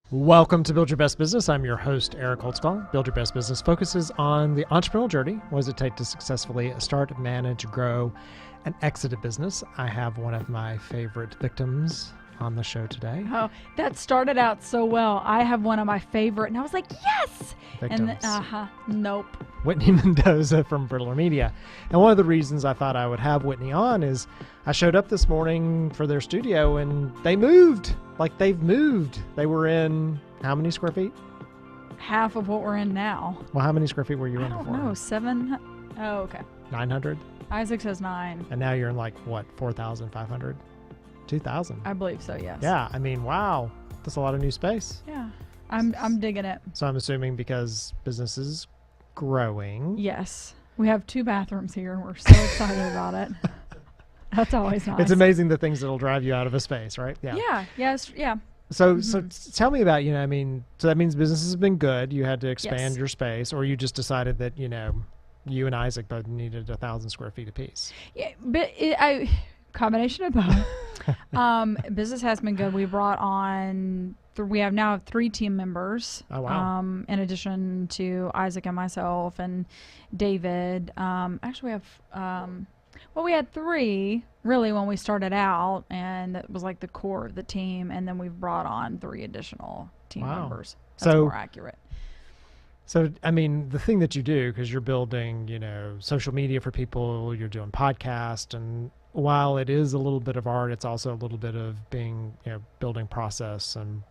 Welcome to Build Your Best Business. I'm your host, Eric Holtzclaw. Build Your Best Business focuses on the entrepreneurial journey. What does it take to successfully start, manage, grow, and exit a business? I have one of my favorite victims on the show today. Oh, that started out so well. I have one of my favorite, and I was like, yes! Victims. And nope. Whitney Mendoza from Brittler Media. And one of the reasons I thought I would have Whitney on is I showed up this morning for their studio and they moved. Like they've moved. They were in how many square feet? Half of what we're in now. Well, how many square feet were you in before? I don't know, 7? Oh, okay. 900? Isaac says 9. And now you're in like, what, 4,500? 2,000? I believe so, yes. Yeah, I mean, wow. That's a lot of new space. Yeah, I'm digging it. So I'm assuming because business is growing. Yes. We have 2 bathrooms here, and we're so excited about it. That's always nice. It's amazing the things that'll drive you out of a space, right? Yeah. Yes. Yeah. So tell me about, so that means business has been good. You had to expand your space, or you just decided that, you and Isaac both needed 1,000 square feet apiece. Yeah, but combination of both. Business has been good. We brought on, we have now 3 team members. Oh, wow. In addition to Isaac and myself and David. Actually, we have, we had 3 really when we started out, and it was like the core of the team. And then we've brought on 3 additional team members. That's more accurate. So, I mean, the thing that you do, because you're building, social media for people, you're doing podcasts, and while it is a little bit of art, it's also a little bit of being, building process and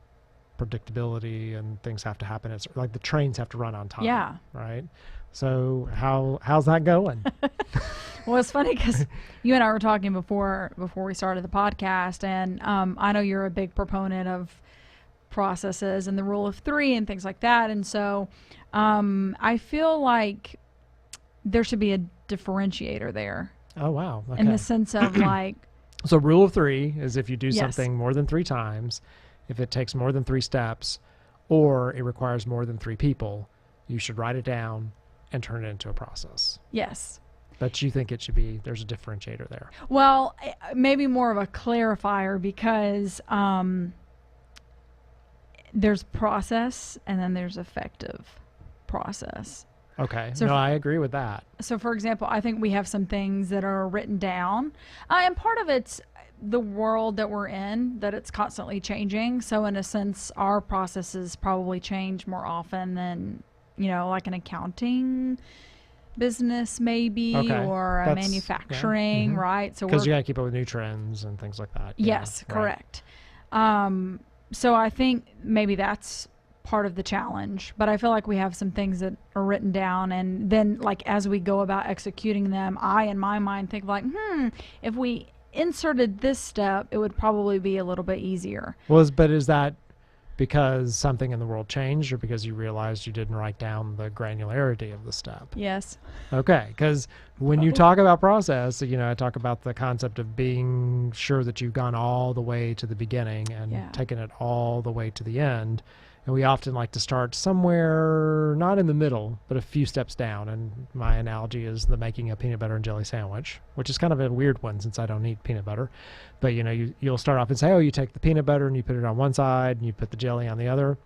predictability, and things have to happen. It's like the trains have to run on time. Yeah. Right. So how's that going? Well, it's funny because you and I were talking before we started the podcast, and I know you're a big proponent of processes and the rule of 3 and things like that. And so I feel like there should be a differentiator there. Oh, wow. Okay. In the sense of like... So rule of 3 is if you do something more than 3 times, if it takes more than 3 steps, or it requires more than 3 people, you should write it down and turn it into a process. Yes. But you think there's a differentiator there. Well, maybe more of a clarifier, because there's process and then there's effective process. Okay. So I agree with that. So, for example, I think we have some things that are written down, and part of it's the world that we're in, that it's constantly changing. So, in a sense, our processes probably change more often than, like an accounting business maybe, or a manufacturing, right? So, because you got to keep up with new trends and things like that. Yes, correct. So I think maybe that's part of the challenge, but I feel like we have some things that are written down, and then like as we go about executing them, I in my mind think like, if we inserted this step, it would probably be a little bit easier. But is that because something in the world changed, or because you realized you didn't write down the granularity of the step? Yes. Okay, because when you talk about process, I talk about the concept of being sure that you've gone all the way to the beginning and taken it all the way to the end. And we often like to start somewhere, not in the middle, but a few steps down. And my analogy is the making a peanut butter and jelly sandwich, which is kind of a weird one since I don't eat peanut butter. But, you'll start off and say, you take the peanut butter and you put it on one side and you put the jelly on the other.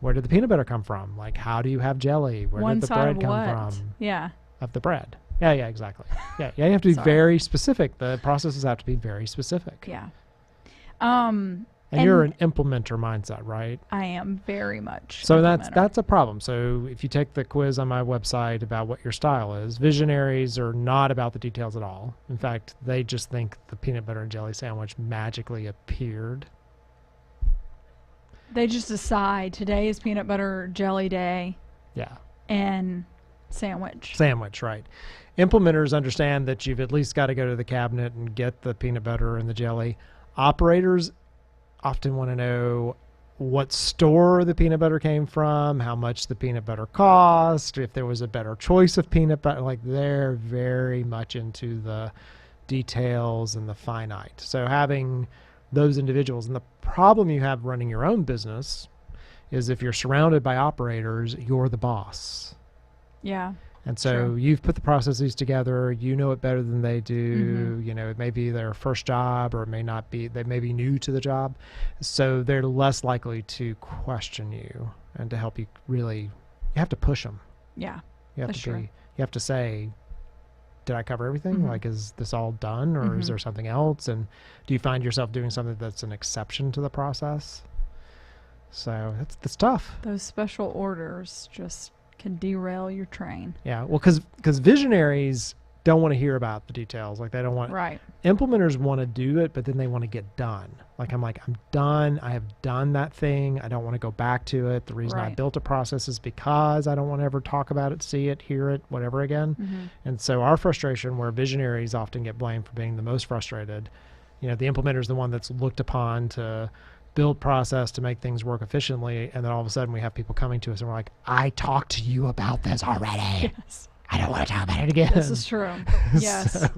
Where did the peanut butter come from? Like, how do you have jelly? Where did the bread come from? Yeah. Of the bread. Yeah, exactly. Yeah, you have to be very specific. The processes have to be very specific. Yeah. And you're an implementer mindset, right? I am very much. So that's a problem. So if you take the quiz on my website about what your style is, visionaries are not about the details at all. In fact, they just think the peanut butter and jelly sandwich magically appeared. They just decide today is peanut butter jelly day. Yeah. And sandwich. Sandwich, right. Implementers understand that you've at least got to go to the cabinet and get the peanut butter and the jelly. Operators often want to know what store the peanut butter came from, how much the peanut butter cost, if there was a better choice of peanut butter. Like, they're very much into the details and the finite. So having those individuals, and the problem you have running your own business is if you're surrounded by operators, you're the boss. Yeah. And so you've put the processes together, you know it better than they do. You know, it may be their first job, or it may not be, they may be new to the job. So they're less likely to question you and to help you really, you have to push them. Yeah. You have you have to say, did I cover everything? Like, is this all done, or is there something else? And do you find yourself doing something that's an exception to the process? So that's tough. Those special orders just can derail your train. Yeah, well, because visionaries don't want to hear about the details. Like, they don't want. Right. Implementers want to do it, but then they want to get done. Like, I'm done. I have done that thing. I don't want to go back to it. The reason I built a process is because I don't want to ever talk about it, see it, hear it, whatever again. And so our frustration, where visionaries often get blamed for being the most frustrated, you know, the implementer is the one that's looked upon to build process to make things work efficiently, and then all of a sudden we have people coming to us and we're like, I talked to you about this already. Yes. I don't want to talk about it again. This is true. Yes.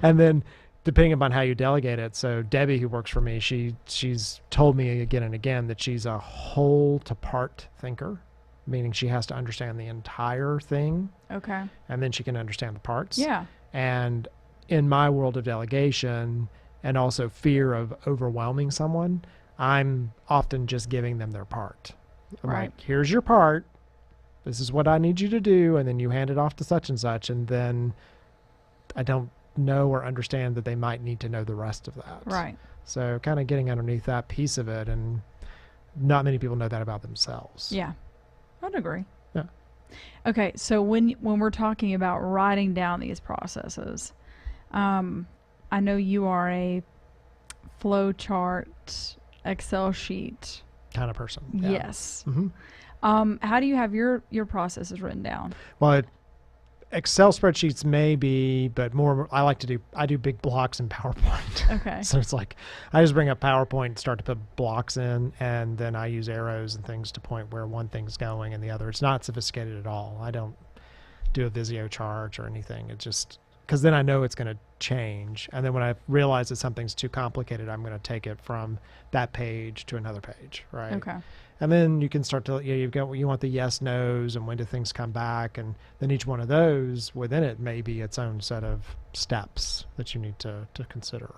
And then depending upon how you delegate it, so Debbie, who works for me, she's told me again and again that she's a whole to part thinker, meaning she has to understand the entire thing. Okay. And then she can understand the parts. Yeah. And in my world of delegation, and also fear of overwhelming someone, I'm often just giving them their part. I'm like, here's your part. This is what I need you to do. And then you hand it off to such and such. And then I don't know or understand that they might need to know the rest of that. Right. So kind of getting underneath that piece of it. And not many people know that about themselves. Yeah. I'd agree. Yeah. Okay. So when we're talking about writing down these processes, I know you are a flow chart, Excel sheet kind of person. Yeah. Yes. How do you have your processes written down? Well, Excel spreadsheets may be, but more, I do big blocks in PowerPoint. Okay. So it's like, I just bring up PowerPoint and start to put blocks in, and then I use arrows and things to point where one thing's going and the other. It's not sophisticated at all. I don't do a Visio chart or anything. It's just, because then I know it's going to change. And then when I realize that something's too complicated, I'm going to take it from that page to another page, right? Okay. And then you can start to, you want the yes, no's, and when do things come back. And then each one of those within it may be its own set of steps that you need to consider.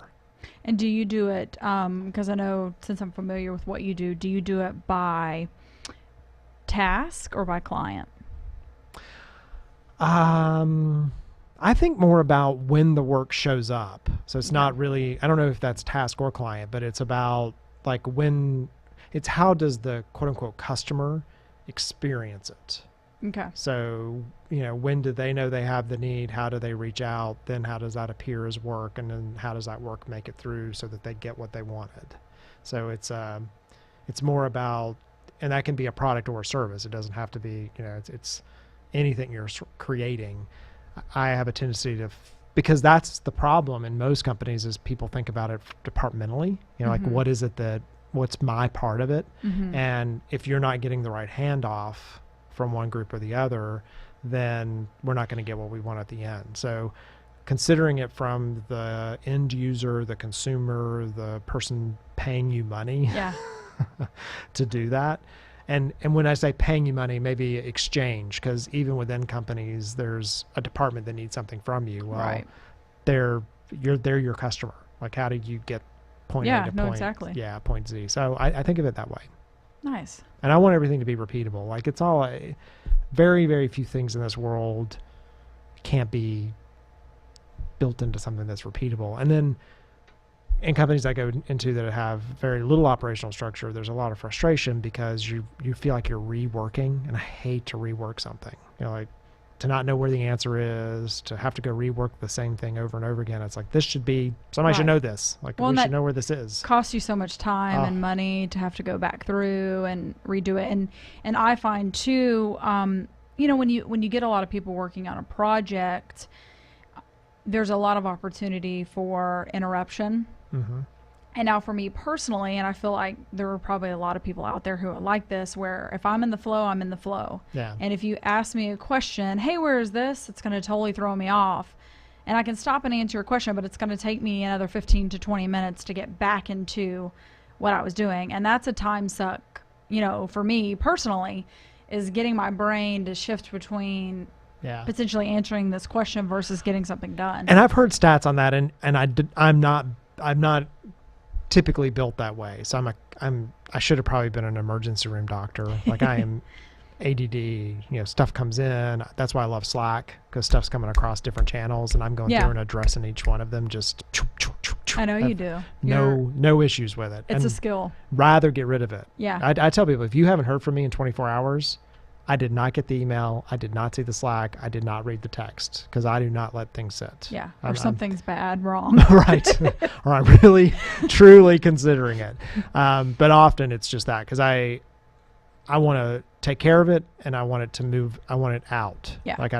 And do you do it, because I know, since I'm familiar with what you do you do it by task or by client? I think more about when the work shows up. So it's not really, I don't know if that's task or client, but it's about like it's how does the quote unquote customer experience it? Okay. So, when do they know they have the need? How do they reach out? Then how does that appear as work? And then how does that work make it through so that they get what they wanted? So it's more about, and that can be a product or a service. It doesn't have to be, it's anything you're creating. I have a tendency to, because that's the problem in most companies, is people think about it departmentally, like what is it what's my part of it? And if you're not getting the right handoff from one group or the other, then we're not going to get what we want at the end. So considering it from the end user, the consumer, the person paying you money to do that. And when I say paying you money, maybe exchange, because even within companies, there's a department that needs something from you. Well, they're your customer. Like, how do you get point A to point? Exactly. Yeah, point Z. So I think of it that way. Nice. And I want everything to be repeatable. Like, it's all very, very few things in this world can't be built into something that's repeatable. And then in companies I go into that have very little operational structure, there's a lot of frustration because you feel like you're reworking, and I hate to rework something. Like, to not know where the answer is, to have to go rework the same thing over and over again. It's like, this should be, somebody should know this. Like, we should know where this is. Costs you so much time and money to have to go back through and redo it. And I find too, when you get a lot of people working on a project, there's a lot of opportunity for interruption. And now for me personally, and I feel like there are probably a lot of people out there who are like this, where if I'm in the flow, I'm in the flow. Yeah. And if you ask me a question, hey, where is this? It's going to totally throw me off. And I can stop and answer your question, but it's going to take me another 15 to 20 minutes to get back into what I was doing. And that's a time suck, for me personally. is getting my brain to shift between potentially answering this question versus getting something done. And I've heard stats on that, and I'm not typically built that way. So I should have probably been an emergency room doctor. Like I am ADD, stuff comes in. That's why I love Slack, because stuff's coming across different channels and I'm going through and addressing each one of them. Just I know you do. No issues with it. It's a skill. Rather get rid of it. Yeah. I tell people, if you haven't heard from me in 24 hours, I did not get the email. I did not see the Slack. I did not read the text, because I do not let things sit. Yeah. Or something's bad, wrong. Right. Or I'm really, truly considering it. But often it's just that, because I want to take care of it and I want it to move. I want it out. Yeah. Like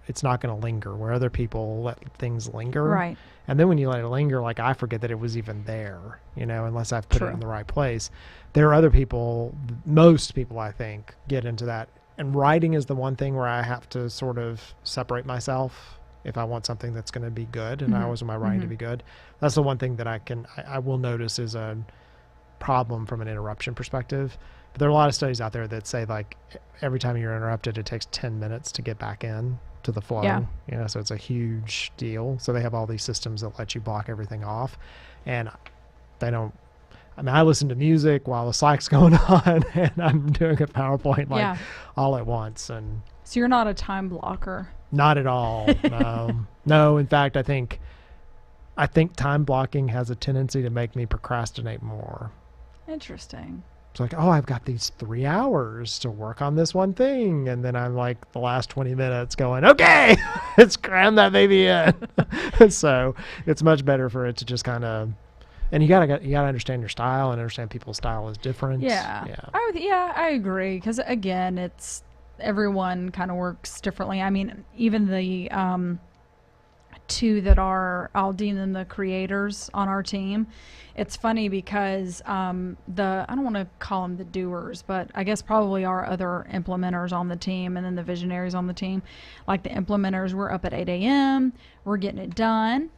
it's not going to linger where other people let things linger. Right. And then when you let it linger, like I forget that it was even there, unless I've put it in the right place. There are other people, most people I think, get into that. And writing is the one thing where I have to sort of separate myself if I want something that's going to be good. And I always want my writing to be good. That's the one thing that I will notice is a problem from an interruption perspective. But there are a lot of studies out there that say, like, every time you're interrupted, it takes 10 minutes to get back in to the flow. Yeah. So it's a huge deal. So they have all these systems that let you block everything off. And they don't, I listen to music while the Slack's going on and I'm doing a PowerPoint all at once. And so you're not a time blocker? Not at all. No. No, in fact, I think time blocking has a tendency to make me procrastinate more. Interesting. It's like, I've got these 3 hours to work on this one thing. And then I'm like the last 20 minutes going, okay, let's cram that baby in. So it's much better for it to just kind of, and you gotta understand your style and understand people's style is different. Yeah. I agree. Cause again, everyone kind of works differently. I mean, even the, two that I'll deem them the creators on our team. It's funny because I don't want to call them the doers, but I guess probably our other implementers on the team and then the visionaries on the team. Like the implementers, we're up at 8 a.m. We're getting it done.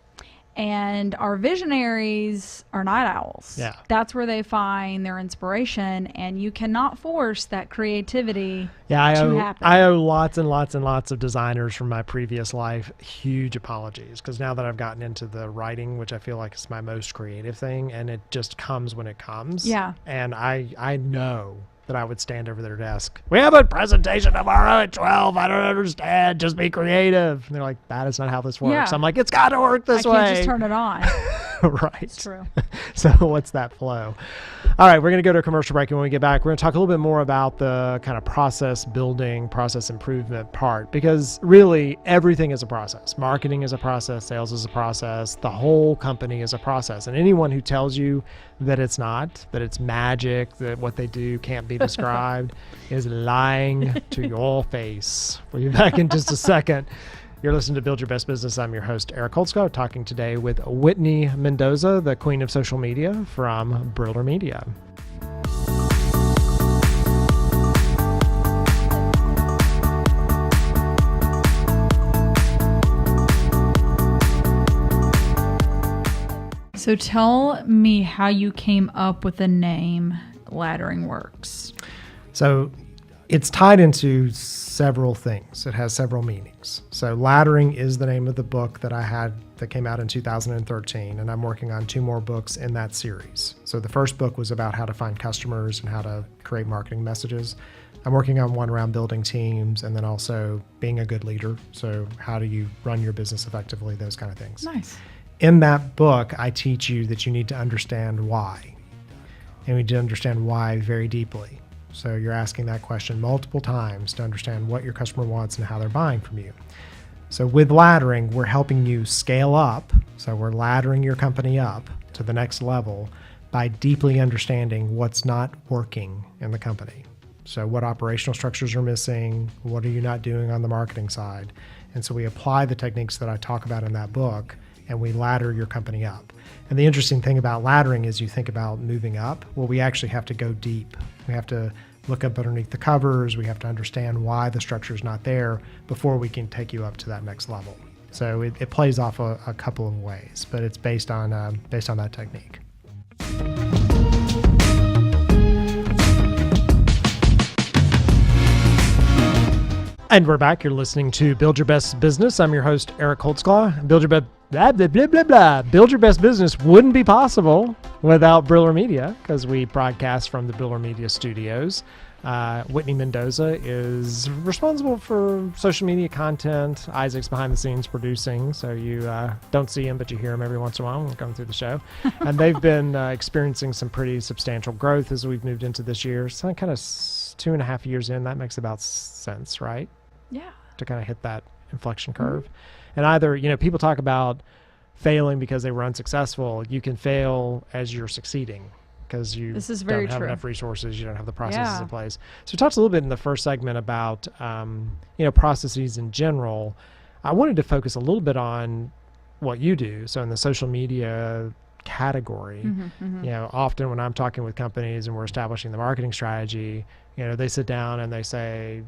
And our visionaries are night owls. Yeah. That's where they find their inspiration, and you cannot force that creativity to happen. I owe lots and lots and lots of designers from my previous life huge apologies, because now that I've gotten into the writing, which I feel like is my most creative thing, and it just comes when it comes. Yeah. And I know that I would stand over their desk. We have a presentation tomorrow at 12. I don't understand. Just be creative. And they're like, that is not how this works. Yeah. I'm like, it's got to work this way. I can't just turn it on. Right. It's true. So what's that flow? All right, we're going to go to a commercial break. And when we get back, we're going to talk a little bit more about the kind of process building, process improvement part, because really everything is a process. Marketing is a process. Sales is a process. The whole company is a process. And anyone who tells you that it's not, that it's magic, that what they do can't be described is lying to your face. We'll be back in just a second. You're listening to Build Your Best Business. I'm your host, Eric Holtzclaw, talking today with Whitney Mendoza, the queen of social media from Briller Media. So tell me how you came up with the name Laddering Works. So it's tied into several things. It has several meanings. So Laddering is the name of the book that I had that came out in 2013, and I'm working on 2 more books in that series. So the first book was about how to find customers and how to create marketing messages. I'm working on one around building teams and then also being a good leader. So how do you run your business effectively, those kind of things. Nice. In that book, I teach you that you need to understand why. And we need to understand why very deeply. So you're asking that question multiple times to understand what your customer wants and how they're buying from you. So with laddering, we're helping you scale up. So we're laddering your company up to the next level by deeply understanding what's not working in the company. So what operational structures are missing? What are you not doing on the marketing side? And so we apply the techniques that I talk about in that book, and we ladder your company up. And the interesting thing about laddering is you think about moving up. Well, we actually have to go deep. We have to look up underneath the covers. We have to understand why the structure is not there before we can take you up to that next level. So it plays off a couple of ways, but it's based on that technique. And we're back. You're listening to Build Your Best Business. I'm your host, Eric Holtzclaw. Build Your Best Business wouldn't be possible without Briller Media, because we broadcast from the Briller Media studios. Whitney Mendoza is responsible for social media content. Isaac's behind the scenes producing, so you don't see him, but you hear him every once in a while when we're going through the show. And they've been experiencing some pretty substantial growth as we've moved into this year. So kind of 2.5 years in, that makes about sense, right? Yeah. To kind of hit that inflection curve. And either, people talk about failing because they were unsuccessful. You can fail as you're succeeding, because you don't have enough resources, you don't have the processes in place. So we talked a little bit in the first segment about, processes in general. I wanted to focus a little bit on what you do. So in the social media category, often when I'm talking with companies and we're establishing the marketing strategy, they sit down and they say,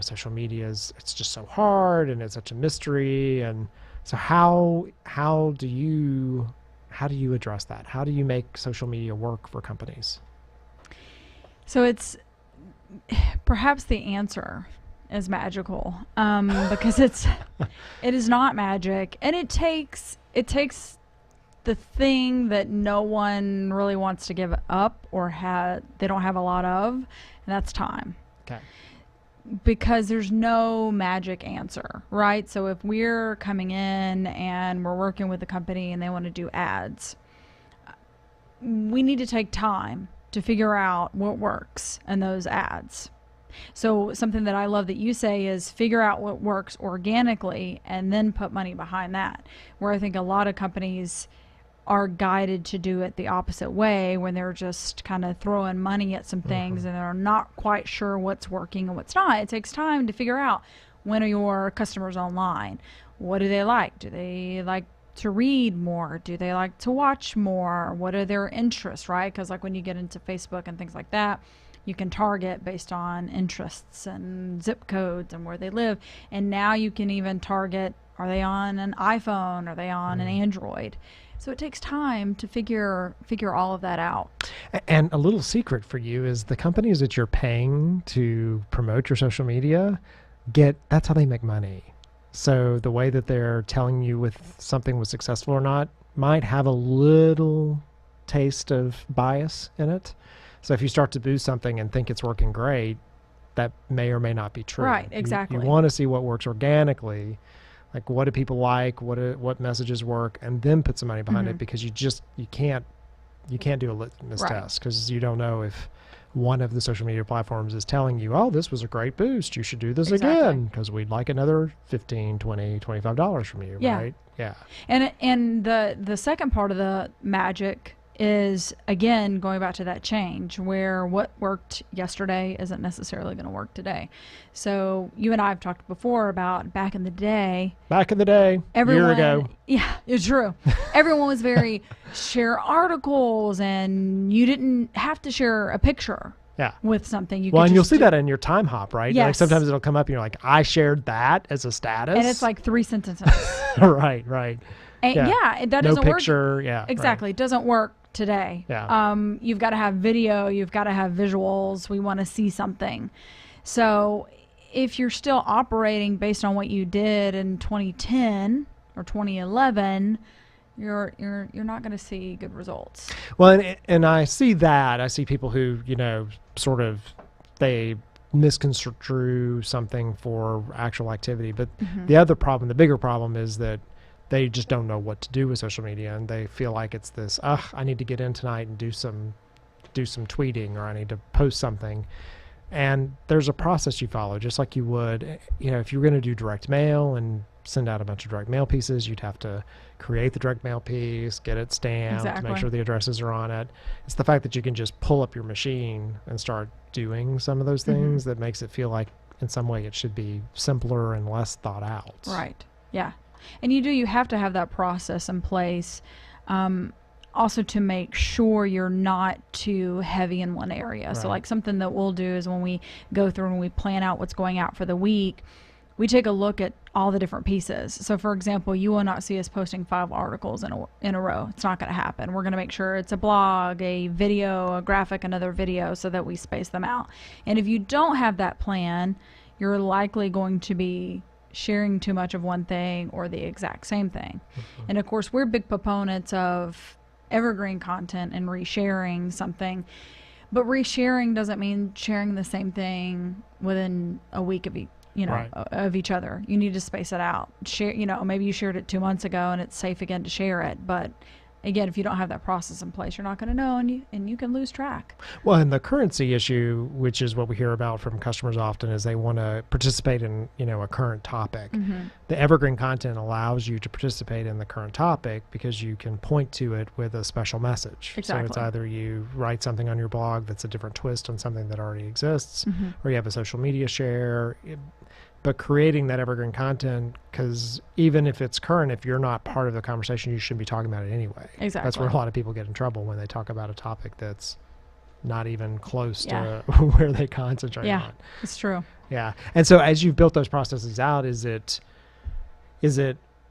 social media it's just so hard and it's such a mystery. And so how do you address that? How do you make social media work for companies? So it's perhaps the answer is magical, because it is not magic, and it takes the thing that no one really wants to give up or they don't have a lot of, and that's time. Okay. Because there's no magic answer, right? So if we're coming in and we're working with a company and they want to do ads, we need to take time to figure out what works in those ads. So something that I love that you say is figure out what works organically and then put money behind that, where I think a lot of companies are guided to do it the opposite way, when they're just kind of throwing money at some things and they're not quite sure what's working and what's not. It takes time to figure out, when are your customers online? What do they like? Do they like to read more? Do they like to watch more? What are their interests, right? Because like when you get into Facebook and things like that, you can target based on interests and zip codes and where they live. And now you can even target, are they on an iPhone? Are they on an Android? So it takes time to figure all of that out. And a little secret for you is the companies that you're paying to promote your social media, that's how they make money. So the way that they're telling you if something was successful or not might have a little taste of bias in it. So if you start to boost something and think it's working great, that may or may not be true. Right, exactly. You want to see what works organically. Like, what do people like? What messages work? And then put some money behind it, because you can't do a litmus test, because you don't know if one of the social media platforms is telling you, oh, this was a great boost, you should do this again, because we'd like another $15, $20, $25 from you, right? Yeah. And the second part of the magic is, again, going back to that change, where what worked yesterday isn't necessarily going to work today. So you and I have talked before about back in the day, year ago. Yeah, it's true. Everyone was very share articles, and you didn't have to share a picture with something. And you'll see that in your time hop, right? Yes. Like sometimes it'll come up and you're like, I shared that as a status. And it's like 3 sentences. Right. And that doesn't no picture, work. Yeah. Exactly. Right. It doesn't work today. Yeah. You've got to have video, you've got to have visuals. We want to see something. So if you're still operating based on what you did in 2010 or 2011, you're not going to see good results. Well, and I see that. I see people who, sort of, they misconstrue something for actual activity. But the bigger problem is that they just don't know what to do with social media, and they feel like it's this, I need to get in tonight and do some tweeting, or I need to post something. And there's a process you follow, just like you would, if you were going to do direct mail and send out a bunch of direct mail pieces, you'd have to create the direct mail piece, get it stamped, make sure the addresses are on it. It's the fact that you can just pull up your machine and start doing some of those things that makes it feel like in some way it should be simpler and less thought out. Right. Yeah. And you have to have that process in place, also to make sure you're not too heavy in one area. Right. So like something that we'll do is when we go through and we plan out what's going out for the week, we take a look at all the different pieces. So for example, you will not see us posting 5 articles in a row. It's not going to happen. We're going to make sure it's a blog, a video, a graphic, another video, so that we space them out. And if you don't have that plan, you're likely going to be sharing too much of one thing or the exact same thing. And of course, we're big proponents of evergreen content and resharing something, but resharing doesn't mean sharing the same thing within a week of of each other. You need to space it out. Share, maybe you shared it 2 months ago and it's safe again to share it, but again, if you don't have that process in place, you're not going to know, and you can lose track. Well, and the currency issue, which is what we hear about from customers often, is they want to participate in, a current topic. The evergreen content allows you to participate in the current topic because you can point to it with a special message. Exactly. So it's either you write something on your blog that's a different twist on something that already exists, or you have a social media share. But creating that evergreen content, because even if it's current, if you're not part of the conversation, you shouldn't be talking about it anyway. Exactly. That's where a lot of people get in trouble, when they talk about a topic that's not even close to where they concentrate on. It's true. Yeah. And so as you've built those processes out,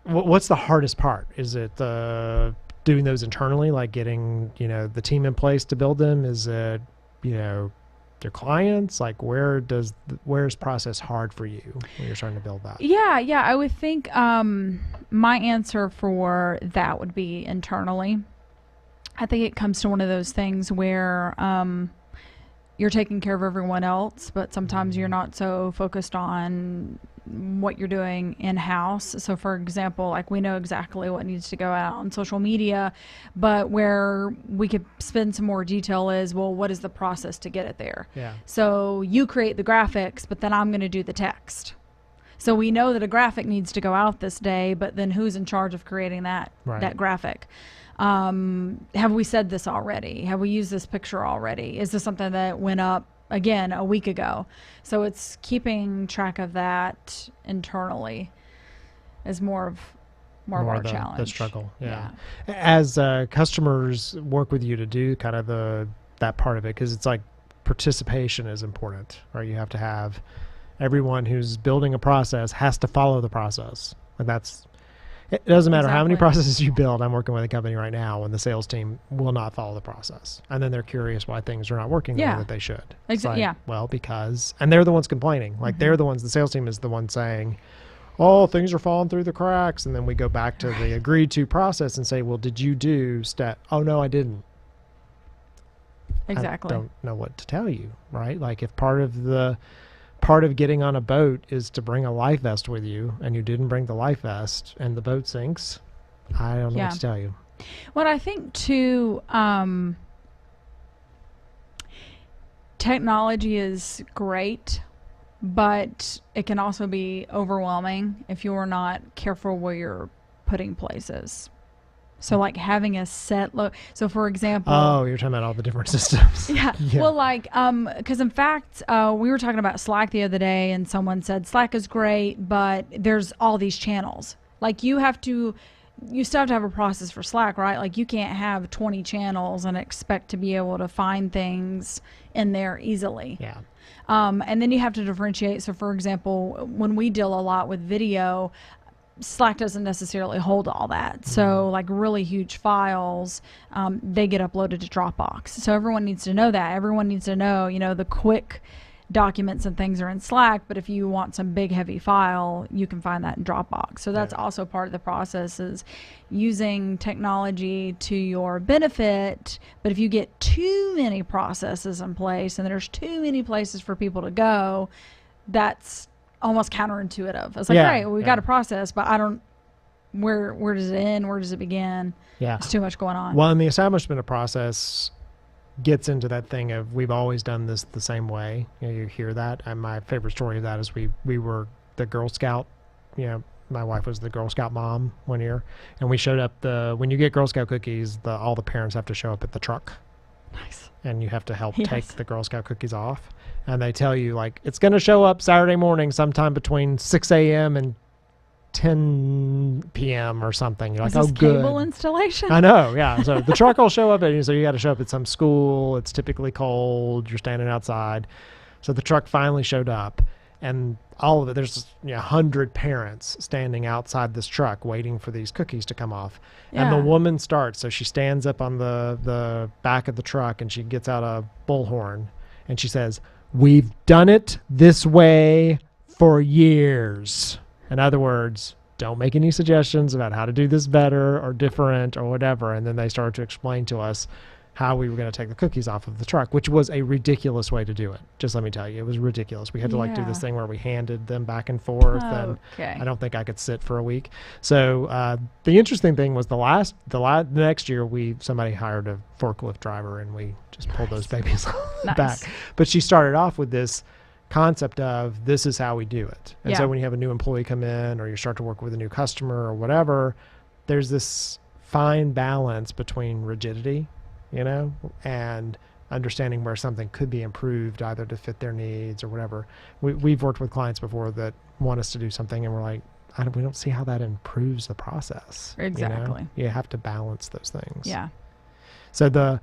what's the hardest part? Is it doing those internally, like getting, the team in place to build them? Is it, your clients? Like, where's process hard for you when you're starting to build that? Yeah. I would think my answer for that would be internally. I think it comes to one of those things where you're taking care of everyone else, but sometimes you're not so focused on what you're doing in-house. So for example, like, we know exactly what needs to go out on social media, but where we could spend some more detail is, well, what is the process to get it there? Yeah. So you create the graphics, but then I'm going to do the text. So we know that a graphic needs to go out this day, but then who's in charge of creating that graphic? Have we said this already? Have we used this picture already? Is this something that went up again a week ago? So it's keeping track of that internally is more of our challenge. The struggle. Yeah. As customers work with you to do kind of that part of it, because it's like participation is important, right? You have to have everyone who's building a process has to follow the process. And it doesn't matter how many processes you build. I'm working with a company right now when the sales team will not follow the process. And then they're curious why things are not working the way that they should. Well, because, and they're the ones complaining. Like, they're the ones, the sales team is the one saying, oh, things are falling through the cracks. And then we go back to the agreed to process and say, well, did you do step? Oh, no, I didn't. Exactly. I don't know what to tell you, right? Like, if part of getting on a boat is to bring a life vest with you, and you didn't bring the life vest and the boat sinks, I don't know what to tell you. Well, I think too, technology is great, but it can also be overwhelming if you're not careful where you're putting places. So like having a set so for example, you're talking about all the different systems. Yeah. Well, like, because in fact, we were talking about Slack the other day, and someone said Slack is great, but there's all these channels. Like, you still have to have a process for Slack, right? Like, you can't have 20 channels and expect to be able to find things in there easily. Yeah. And then you have to differentiate. So for example, when we deal a lot with video, Slack doesn't necessarily hold all that. So like really huge files, they get uploaded to Dropbox. So everyone needs to know that. Everyone needs to know, the quick documents and things are in Slack, but if you want some big heavy file, you can find that in Dropbox. So that's also part of the process, is using technology to your benefit. But if you get too many processes in place and there's too many places for people to go, that's almost counterintuitive. It's like, great, we got a process, but I don't, where does it end? Where does it begin? Yeah. There's too much going on. Well, and the establishment of process gets into that thing of, we've always done this the same way. You hear that. And my favorite story of that is we were the Girl Scout, my wife was the Girl Scout mom one year, and we showed up when you get Girl Scout cookies, all the parents have to show up at the truck. Nice. And you have to help take the Girl Scout cookies off. And they tell you, like, it's going to show up Saturday morning sometime between 6 a.m. and 10 p.m. or something. You're like, oh, good. Cable installation? I know, yeah. So the truck will show up, so you got to show up at some school. It's typically cold. You're standing outside. So the truck finally showed up, and all of it, there's 100 parents standing outside this truck waiting for these cookies to come off. Yeah. And the woman starts, so she stands up on the back of the truck, and she gets out a bullhorn, and she says, "We've done it this way for years. In other words, don't make any suggestions about how to do this better or different or whatever. And then they started to explain to us how we were going to take the cookies off of the truck, which was a ridiculous way to do it. Just let me tell you, it was ridiculous. We had to like do this thing where we handed them back and forth, and I don't think I could sit for a week. So the interesting thing was the next year somebody hired a forklift driver, and we just pulled those babies back. But she started off with this concept of this is how we do it. And so when you have a new employee come in, or you start to work with a new customer or whatever, there's this fine balance between rigidity, and understanding where something could be improved either to fit their needs or whatever. We've worked with clients before that want us to do something, and we're like, we don't see how that improves the process. Exactly. You have to balance those things. Yeah. So the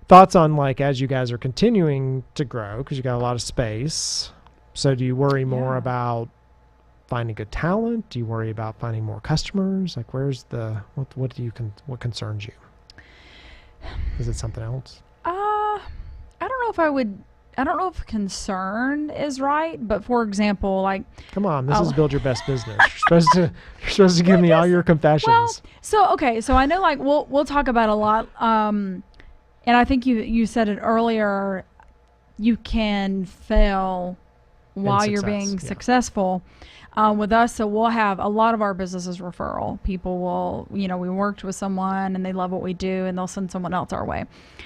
thoughts on, like, as you guys are continuing to grow, because you got a lot of space, so do you worry more about finding good talent? Do you worry about finding more customers? Like, where's what concerns you? Is it something else? I don't know if concern is right, but for example, like, come on, this is Build Your Best Business. You're supposed to give me all your confessions. Well, so I know, like, we'll talk about a lot, and I think you said it earlier, you can fail while you're being successful. With us, so we'll have a lot of our businesses referral. People will, we worked with someone and they love what we do, and they'll send someone else our way.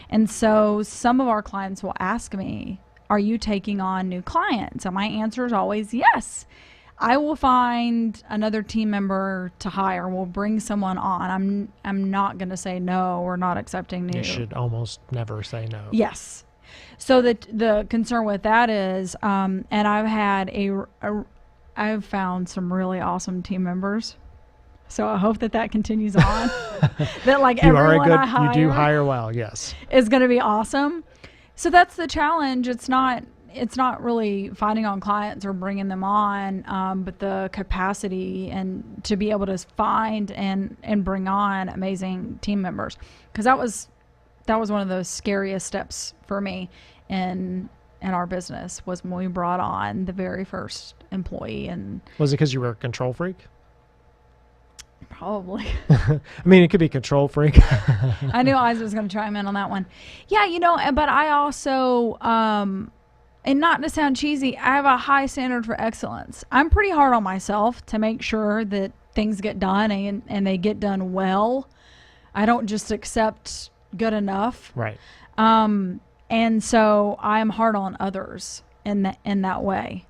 And so some of our clients will ask me, are you taking on new clients? And my answer is always yes. I will find another team member to hire. We'll bring someone on. I'm not going to say no, we're not accepting new. You should almost never say no. Yes. So the concern with that is, and I've had I've found some really awesome team members. So I hope that continues on. That, like, everyone I hire, you do hire well, yes, is going to be awesome. So that's the challenge. It's not really fighting on clients or bringing them on, but the capacity and to be able to find and bring on amazing team members. Because that was one of those scariest steps for me in our business, was when we brought on the very first employee. And was it because you were a control freak? Probably. I mean, it could be control freak. I knew Isaac was going to chime in on that one. Yeah, but I also, and not to sound cheesy, I have a high standard for excellence. I'm pretty hard on myself to make sure that things get done and they get done well. I don't just accept good enough. Right. And so I'm hard on others in that way.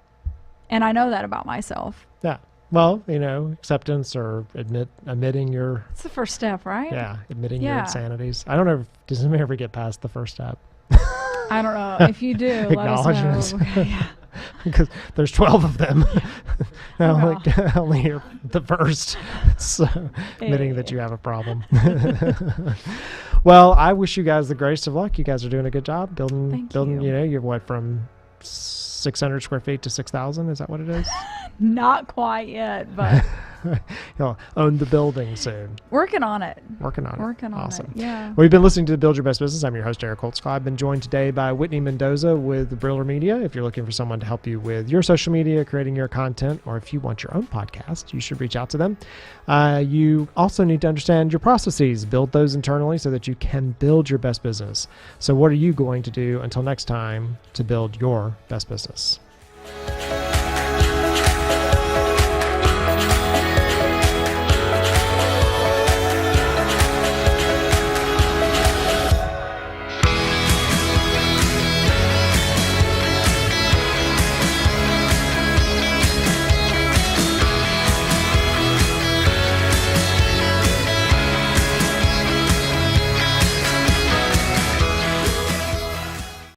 And I know that about myself. Yeah. Well, acceptance or admitting your... It's the first step, right? Yeah. Admitting your insanities. I don't know. Does anybody ever get past the first step? I don't know. If you do, let us know. Yeah. Because there's 12 of them. Only hear the first. So admitting that you have a problem. Well, I wish you guys the greatest of luck. You guys are doing a good job building. You're what, from 600 square feet to 6,000? Is that what it is? Not quite yet, but you'll own the building soon. Working on it. Awesome. Yeah. Well, you've been listening to Build Your Best Business. I'm your host, Eric Holtzclaw. I've been joined today by Whitney Mendoza with Briller Media. If you're looking for someone to help you with your social media, creating your content, or if you want your own podcast, you should reach out to them. You also need to understand your processes. Build those internally so that you can build your best business. So what are you going to do until next time to build your best business?